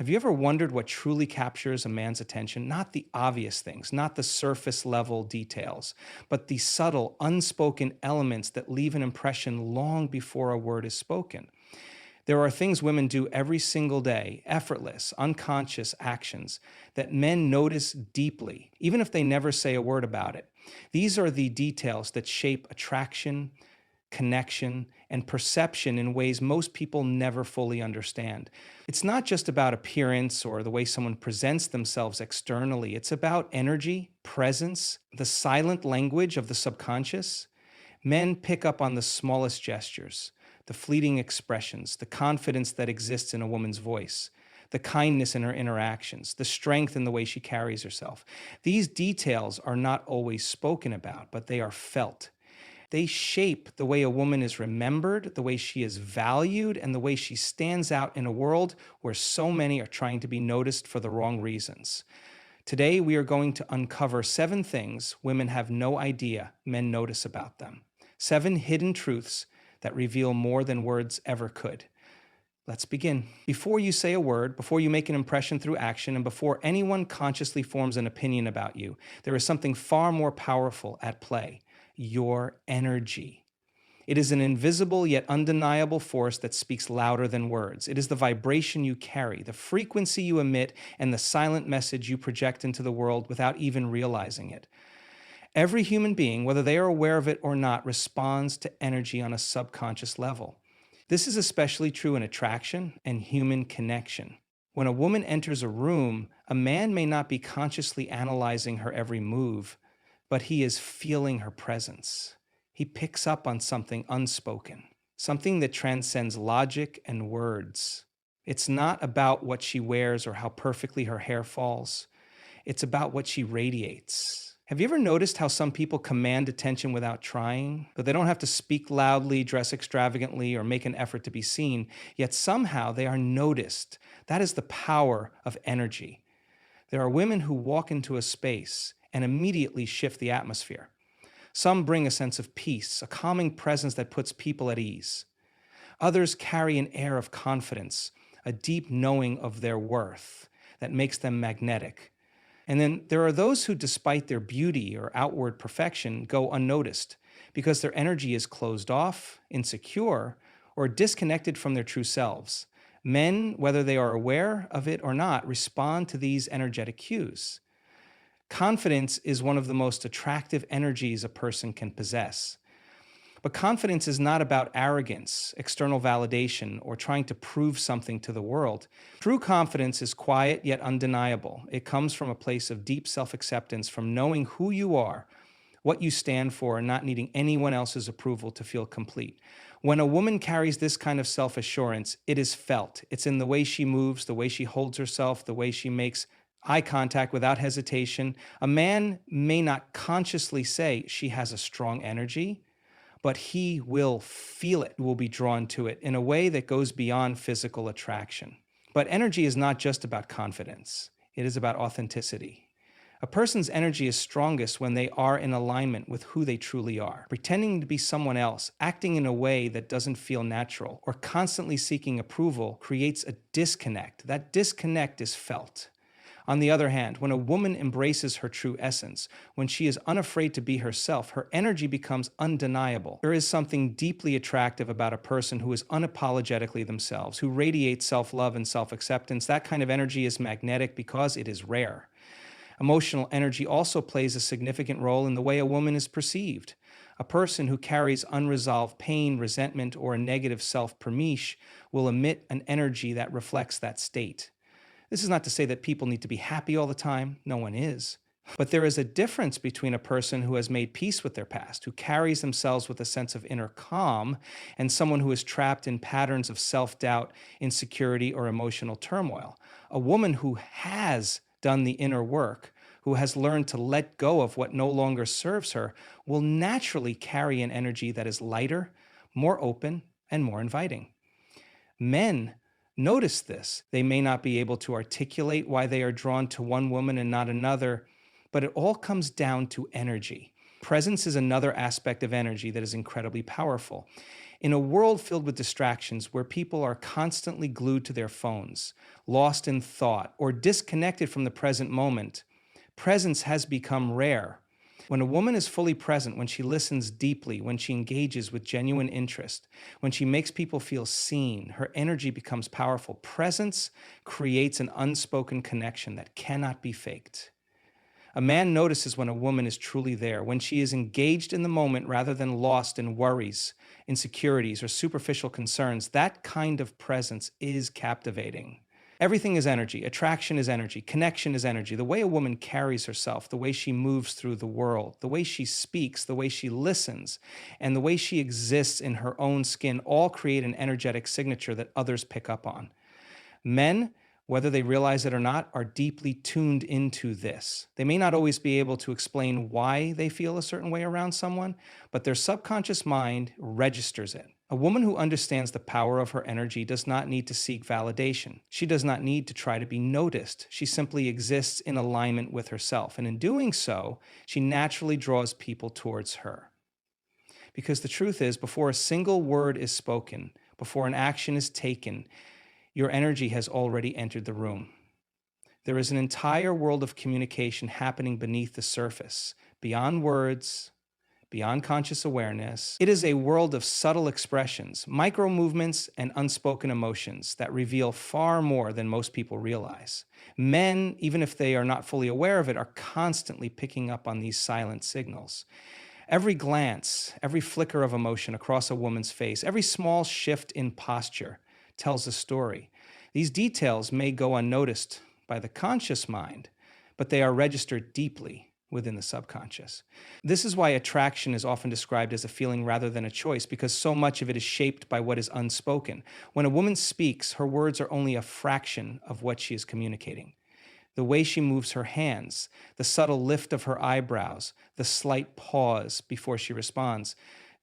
Have you ever wondered what truly captures a man's attention? Not the obvious things, not the surface level details, but the subtle, unspoken elements that leave an impression long before a word is spoken. There are things women do every single day, effortless, unconscious actions that men notice deeply, even if they never say a word about it. These are the details that shape attraction, connection, and perception in ways most people never fully understand. It's not just about appearance or the way someone presents themselves externally, it's about energy, presence, the silent language of the subconscious. Men pick up on the smallest gestures, the fleeting expressions, the confidence that exists in a woman's voice, the kindness in her interactions, the strength in the way she carries herself. These details are not always spoken about, but they are felt. They shape the way a woman is remembered, the way she is valued, and the way she stands out in a world where so many are trying to be noticed for the wrong reasons. Today, we are going to uncover 7 things women have no idea men notice about them. 7 hidden truths that reveal more than words ever could. Let's begin. Before you say a word, before you make an impression through action, and before anyone consciously forms an opinion about you, there is something far more powerful at play: your energy. It is an invisible yet undeniable force that speaks louder than words. It is the vibration you carry, the frequency you emit, and the silent message you project into the world without even realizing it. Every human being, whether they are aware of it or not, responds to energy on a subconscious level. This is especially true in attraction and human connection. When a woman enters a room, a man may not be consciously analyzing her every move, but he is feeling her presence. He picks up on something unspoken, something that transcends logic and words. It's not about what she wears or how perfectly her hair falls. It's about what she radiates. Have you ever noticed how some people command attention without trying? But they don't have to speak loudly, dress extravagantly, or make an effort to be seen, yet somehow they are noticed. That is the power of energy. There are women who walk into a space and immediately shift the atmosphere. Some bring a sense of peace, a calming presence that puts people at ease. Others carry an air of confidence, a deep knowing of their worth that makes them magnetic. And then there are those who, despite their beauty or outward perfection, go unnoticed because their energy is closed off, insecure, or disconnected from their true selves. Men, whether they are aware of it or not, respond to these energetic cues. Confidence is one of the most attractive energies a person can possess. But confidence is not about arrogance, external validation, or trying to prove something to the world. True confidence is quiet yet undeniable. It comes from a place of deep self-acceptance, from knowing who you are, what you stand for, and not needing anyone else's approval to feel complete. When a woman carries this kind of self-assurance, it is felt. It's in the way she moves, the way she holds herself, the way she makes eye contact without hesitation. A man may not consciously say she has a strong energy, but he will feel it, will be drawn to it in a way that goes beyond physical attraction. But energy is not just about confidence. It is about authenticity. A person's energy is strongest when they are in alignment with who they truly are. Pretending to be someone else, acting in a way that doesn't feel natural, or constantly seeking approval creates a disconnect. That disconnect is felt. On the other hand, when a woman embraces her true essence, when she is unafraid to be herself, her energy becomes undeniable. There is something deeply attractive about a person who is unapologetically themselves, who radiates self-love and self-acceptance. That kind of energy is magnetic because it is rare. Emotional energy also plays a significant role in the way a woman is perceived. A person who carries unresolved pain, resentment, or a negative self-permeche will emit an energy that reflects that state. This is not to say that people need to be happy all the time. No one is. But there is a difference between a person who has made peace with their past, who carries themselves with a sense of inner calm, and someone who is trapped in patterns of self-doubt, insecurity, or emotional turmoil. A woman who has done the inner work, who has learned to let go of what no longer serves her, will naturally carry an energy that is lighter, more open, and more inviting. Men notice this. They may not be able to articulate why they are drawn to one woman and not another, but it all comes down to energy. Presence is another aspect of energy that is incredibly powerful. In a world filled with distractions where people are constantly glued to their phones, lost in thought, or disconnected from the present moment, presence has become rare. When a woman is fully present, when she listens deeply, when she engages with genuine interest, when she makes people feel seen, her energy becomes powerful. Presence creates an unspoken connection that cannot be faked. A man notices when a woman is truly there, when she is engaged in the moment rather than lost in worries, insecurities, or superficial concerns. That kind of presence is captivating. Everything is energy. Attraction is energy. Connection is energy. The way a woman carries herself, the way she moves through the world, the way she speaks, the way she listens, and the way she exists in her own skin all create an energetic signature that others pick up on. Men, whether they realize it or not, are deeply tuned into this. They may not always be able to explain why they feel a certain way around someone, but their subconscious mind registers it. A woman who understands the power of her energy does not need to seek validation. She does not need to try to be noticed. She simply exists in alignment with herself. And in doing so, she naturally draws people towards her. Because the truth is, before a single word is spoken, before an action is taken, your energy has already entered the room. There is an entire world of communication happening beneath the surface, beyond words, beyond conscious awareness. It is a world of subtle expressions, micro movements, and unspoken emotions that reveal far more than most people realize. Men, even if they are not fully aware of it, are constantly picking up on these silent signals. Every glance, every flicker of emotion across a woman's face, every small shift in posture tells a story. These details may go unnoticed by the conscious mind, but they are registered deeply within the subconscious. This is why attraction is often described as a feeling rather than a choice, because so much of it is shaped by what is unspoken. When a woman speaks, her words are only a fraction of what she is communicating. The way she moves her hands, the subtle lift of her eyebrows, the slight pause before she responds,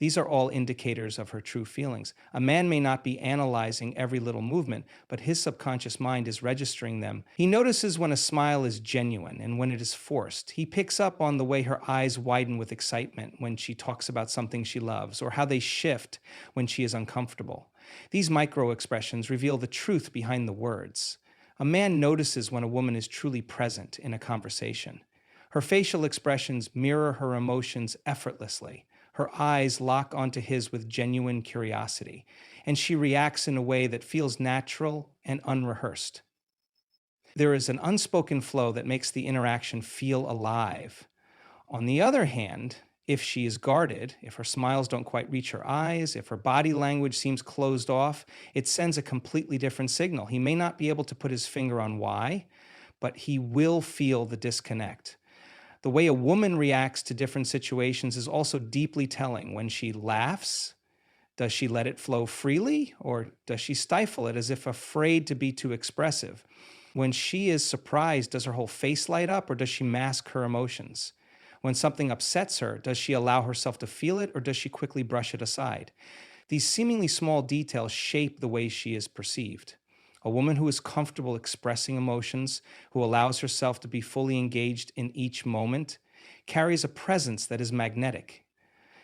these are all indicators of her true feelings. A man may not be analyzing every little movement, but his subconscious mind is registering them. He notices when a smile is genuine and when it is forced. He picks up on the way her eyes widen with excitement when she talks about something she loves, or how they shift when she is uncomfortable. These micro expressions reveal the truth behind the words. A man notices when a woman is truly present in a conversation. Her facial expressions mirror her emotions effortlessly. Her eyes lock onto his with genuine curiosity, and she reacts in a way that feels natural and unrehearsed. There is an unspoken flow that makes the interaction feel alive. On the other hand, if she is guarded, if her smiles don't quite reach her eyes, if her body language seems closed off, it sends a completely different signal. He may not be able to put his finger on why, but he will feel the disconnect. The way a woman reacts to different situations is also deeply telling. When she laughs, does she let it flow freely, or does she stifle it as if afraid to be too expressive? When she is surprised, does her whole face light up, or does she mask her emotions? When something upsets her, does she allow herself to feel it, or does she quickly brush it aside? These seemingly small details shape the way she is perceived. A woman who is comfortable expressing emotions, who allows herself to be fully engaged in each moment, carries a presence that is magnetic.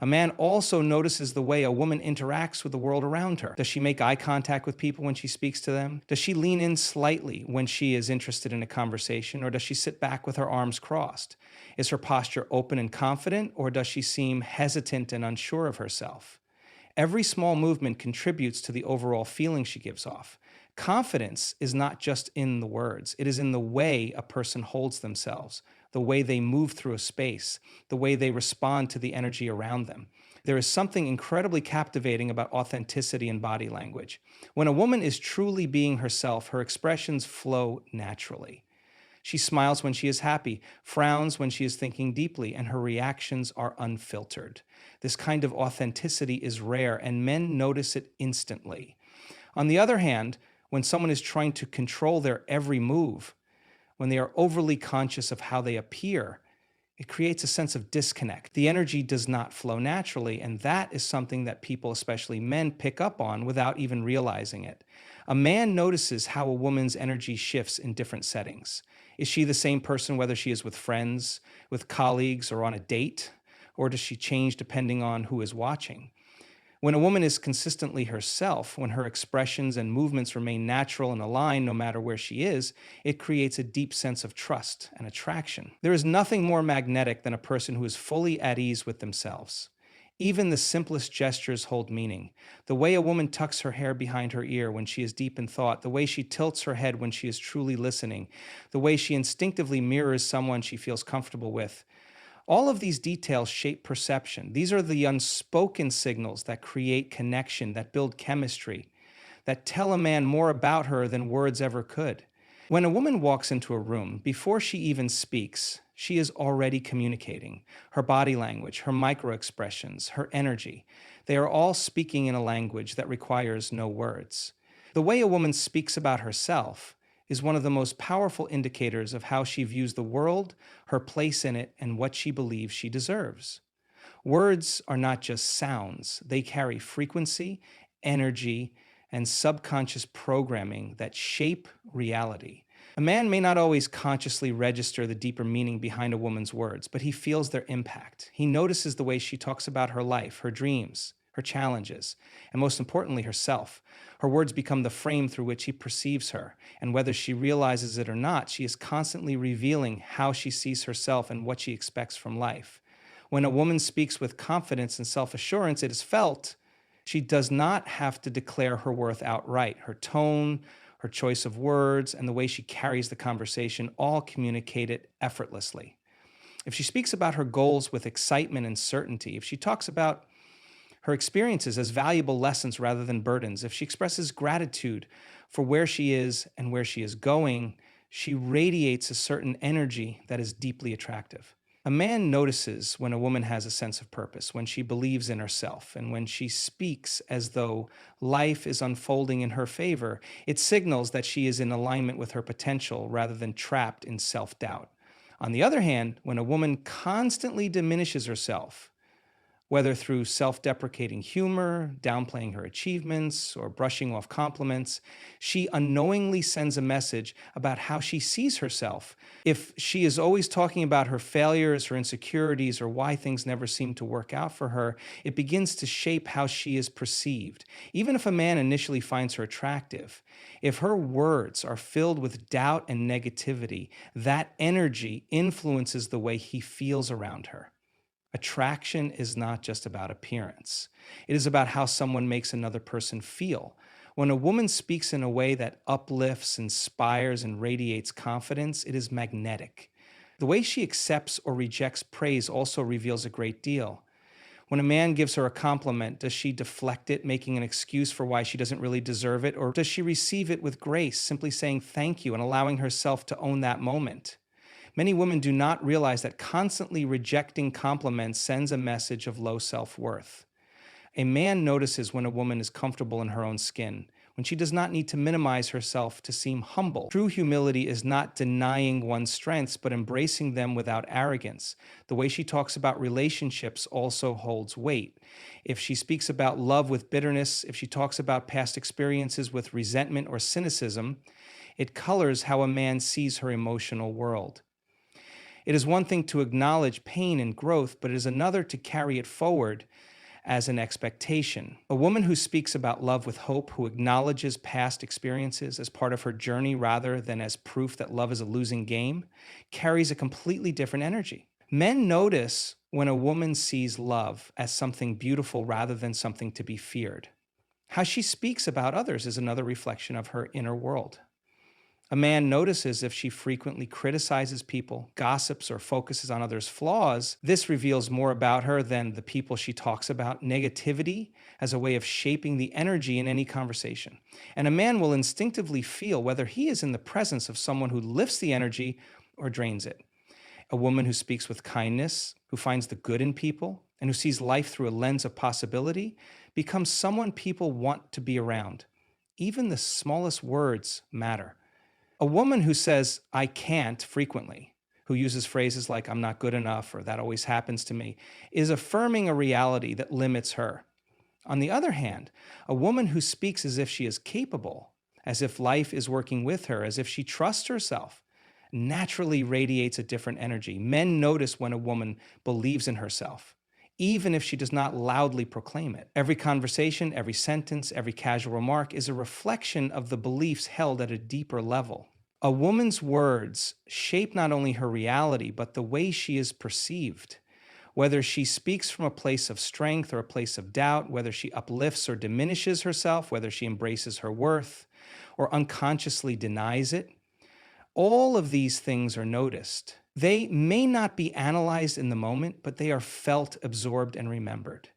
A man also notices the way a woman interacts with the world around her. Does she make eye contact with people when she speaks to them? Does she lean in slightly when she is interested in a conversation, or does she sit back with her arms crossed? Is her posture open and confident, or does she seem hesitant and unsure of herself? Every small movement contributes to the overall feeling she gives off. Confidence is not just in the words, it is in the way a person holds themselves, the way they move through a space, the way they respond to the energy around them. There is something incredibly captivating about authenticity in body language. When a woman is truly being herself, her expressions flow naturally. She smiles when she is happy, frowns when she is thinking deeply, and her reactions are unfiltered. This kind of authenticity is rare, and men notice it instantly. On the other hand, when someone is trying to control their every move, when they are overly conscious of how they appear, it creates a sense of disconnect. The energy does not flow naturally, and that is something that people, especially men, pick up on without even realizing it. A man notices how a woman's energy shifts in different settings. Is she the same person whether she is with friends, with colleagues, or on a date? Or does she change depending on who is watching? When a woman is consistently herself, when her expressions and movements remain natural and aligned no matter where she is, it creates a deep sense of trust and attraction. There is nothing more magnetic than a person who is fully at ease with themselves. Even the simplest gestures hold meaning. The way a woman tucks her hair behind her ear when she is deep in thought, the way she tilts her head when she is truly listening, the way she instinctively mirrors someone she feels comfortable with. All of these details shape perception. These are the unspoken signals that create connection, that build chemistry, that tell a man more about her than words ever could. When a woman walks into a room, before she even speaks, she is already communicating. Her body language, her microexpressions, her energy, they are all speaking in a language that requires no words. The way a woman speaks about herself is one of the most powerful indicators of how she views the world, her place in it, and what she believes she deserves. Words are not just sounds, they carry frequency, energy, and subconscious programming that shape reality. A man may not always consciously register the deeper meaning behind a woman's words, but he feels their impact. He notices the way she talks about her life, her dreams, her challenges, and most importantly, herself. Her words become the frame through which he perceives her, and whether she realizes it or not, she is constantly revealing how she sees herself and what she expects from life. When a woman speaks with confidence and self-assurance, it is felt. She does not have to declare her worth outright. Her tone, her choice of words, and the way she carries the conversation all communicate it effortlessly. If she speaks about her goals with excitement and certainty, if she talks about her experiences as valuable lessons rather than burdens, if she expresses gratitude for where she is and where she is going, she radiates a certain energy that is deeply attractive. A man notices when a woman has a sense of purpose, when she believes in herself, and when she speaks as though life is unfolding in her favor. It signals that she is in alignment with her potential rather than trapped in self-doubt. On the other hand, when a woman constantly diminishes herself, whether through self-deprecating humor, downplaying her achievements, or brushing off compliments, she unknowingly sends a message about how she sees herself. If she is always talking about her failures, her insecurities, or why things never seem to work out for her, it begins to shape how she is perceived. Even if a man initially finds her attractive, if her words are filled with doubt and negativity, that energy influences the way he feels around her. Attraction is not just about appearance. It is about how someone makes another person feel. When a woman speaks in a way that uplifts, inspires, and radiates confidence, it is magnetic. The way she accepts or rejects praise also reveals a great deal. When a man gives her a compliment, does she deflect it, making an excuse for why she doesn't really deserve it? Or does she receive it with grace, simply saying thank you and allowing herself to own that moment? Many women do not realize that constantly rejecting compliments sends a message of low self-worth. A man notices when a woman is comfortable in her own skin, when she does not need to minimize herself to seem humble. True humility is not denying one's strengths, but embracing them without arrogance. The way she talks about relationships also holds weight. If she speaks about love with bitterness, if she talks about past experiences with resentment or cynicism, it colors how a man sees her emotional world. It is one thing to acknowledge pain and growth, but it is another to carry it forward as an expectation. A woman who speaks about love with hope, who acknowledges past experiences as part of her journey rather than as proof that love is a losing game, carries a completely different energy. Men notice when a woman sees love as something beautiful rather than something to be feared. How she speaks about others is another reflection of her inner world. A man notices if she frequently criticizes people, gossips, or focuses on others' flaws. This reveals more about her than the people she talks about. Negativity as a way of shaping the energy in any conversation. And a man will instinctively feel whether he is in the presence of someone who lifts the energy or drains it. A woman who speaks with kindness, who finds the good in people, and who sees life through a lens of possibility, becomes someone people want to be around. Even the smallest words matter. A woman who says, I can't frequently, who uses phrases like, I'm not good enough, or that always happens to me, is affirming a reality that limits her. On the other hand, a woman who speaks as if she is capable, as if life is working with her, as if she trusts herself, naturally radiates a different energy. Men notice when a woman believes in herself. even if she does not loudly proclaim it. Every conversation, every sentence, every casual remark is a reflection of the beliefs held at a deeper level. A woman's words shape not only her reality, but the way she is perceived. Whether she speaks from a place of strength or a place of doubt, whether she uplifts or diminishes herself, whether she embraces her worth or unconsciously denies it, all of these things are noticed. They may not be analyzed in the moment, but they are felt, absorbed, and remembered.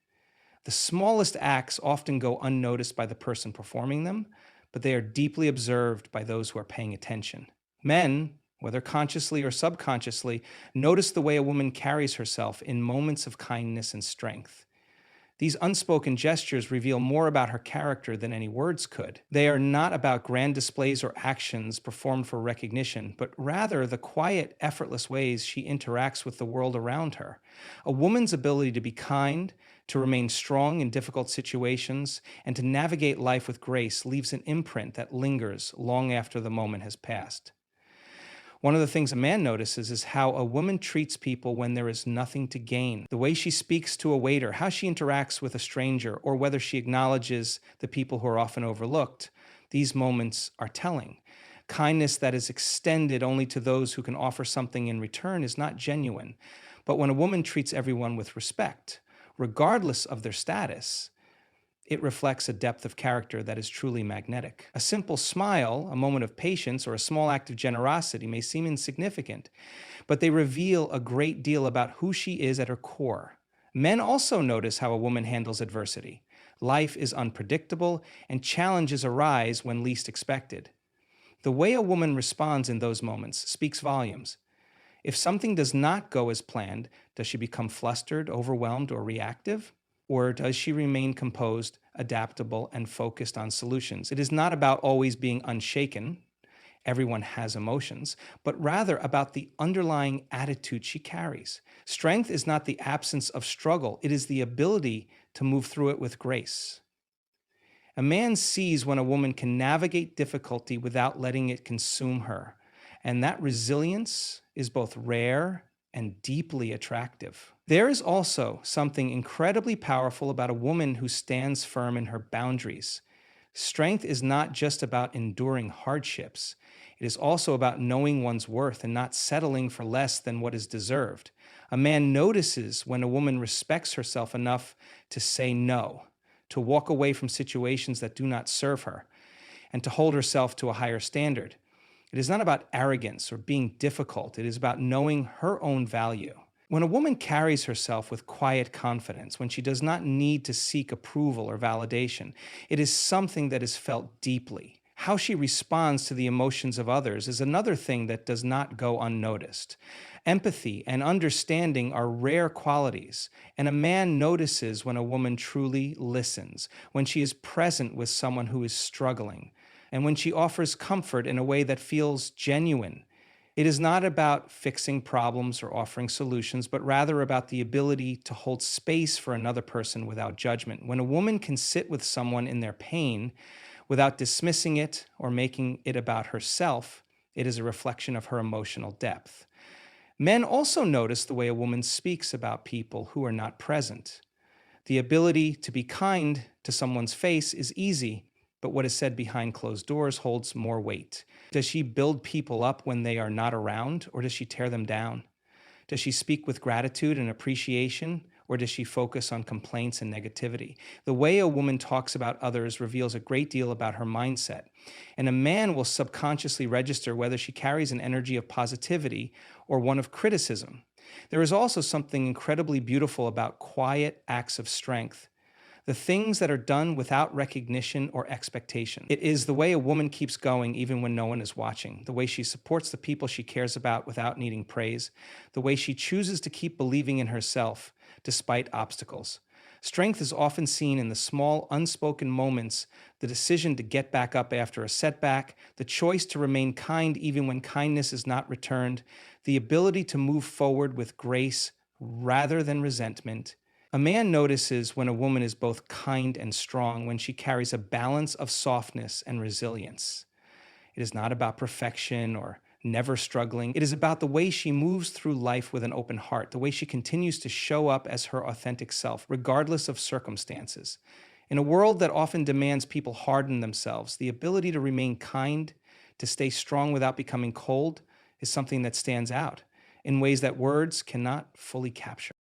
The smallest acts often go unnoticed by the person performing them, but they are deeply observed by those who are paying attention. Men, whether consciously or subconsciously, notice the way a woman carries herself in moments of kindness and strength. These unspoken gestures reveal more about her character than any words could. They are not about grand displays or actions performed for recognition, but rather the quiet, effortless ways she interacts with the world around her. A woman's ability to be kind, to remain strong in difficult situations, and to navigate life with grace leaves an imprint that lingers long after the moment has passed. One of the things a man notices is how a woman treats people when there is nothing to gain. The way she speaks to a waiter, how she interacts with a stranger, or whether she acknowledges the people who are often overlooked. These moments are telling. Kindness that is extended only to those who can offer something in return is not genuine. But when a woman treats everyone with respect, regardless of their status, it reflects a depth of character that is truly magnetic. A simple smile, a moment of patience, or a small act of generosity may seem insignificant, but they reveal a great deal about who she is at her core. Men also notice how a woman handles adversity. Life is unpredictable, and challenges arise when least expected. The way a woman responds in those moments speaks volumes. If something does not go as planned, does she become flustered, overwhelmed, or reactive? Or does she remain composed, adaptable, and focused on solutions? It is not about always being unshaken. Everyone has emotions, but rather about the underlying attitude she carries. Strength is not the absence of struggle, it is the ability to move through it with grace. A man sees when a woman can navigate difficulty without letting it consume her, and that resilience is both rare and deeply attractive. There is also something incredibly powerful about a woman who stands firm in her boundaries. Strength is not just about enduring hardships. It is also about knowing one's worth and not settling for less than what is deserved. A man notices when a woman respects herself enough to say no, to walk away from situations that do not serve her, and to hold herself to a higher standard. It is not about arrogance or being difficult. It is about knowing her own value. When a woman carries herself with quiet confidence, when she does not need to seek approval or validation, it is something that is felt deeply. How she responds to the emotions of others is another thing that does not go unnoticed. Empathy and understanding are rare qualities, and a man notices when a woman truly listens, when she is present with someone who is struggling, and when she offers comfort in a way that feels genuine. It is not about fixing problems or offering solutions, but rather about the ability to hold space for another person without judgment. When a woman can sit with someone in their pain without dismissing it or making it about herself, it is a reflection of her emotional depth. Men also notice the way a woman speaks about people who are not present. The ability to be kind to someone's face is easy, but what is said behind closed doors holds more weight. Does she build people up when they are not around, or does she tear them down? Does she speak with gratitude and appreciation, or does she focus on complaints and negativity? The way a woman talks about others reveals a great deal about her mindset, and a man will subconsciously register whether she carries an energy of positivity or one of criticism. There is also something incredibly beautiful about quiet acts of strength, the things that are done without recognition or expectation. It is the way a woman keeps going even when no one is watching, the way she supports the people she cares about without needing praise, the way she chooses to keep believing in herself despite obstacles. Strength is often seen in the small, unspoken moments, the decision to get back up after a setback, the choice to remain kind even when kindness is not returned, the ability to move forward with grace rather than resentment. A man notices when a woman is both kind and strong, when she carries a balance of softness and resilience. It is not about perfection or never struggling. It is about the way she moves through life with an open heart, the way she continues to show up as her authentic self, regardless of circumstances. In a world that often demands people harden themselves, the ability to remain kind, to stay strong without becoming cold, is something that stands out in ways that words cannot fully capture.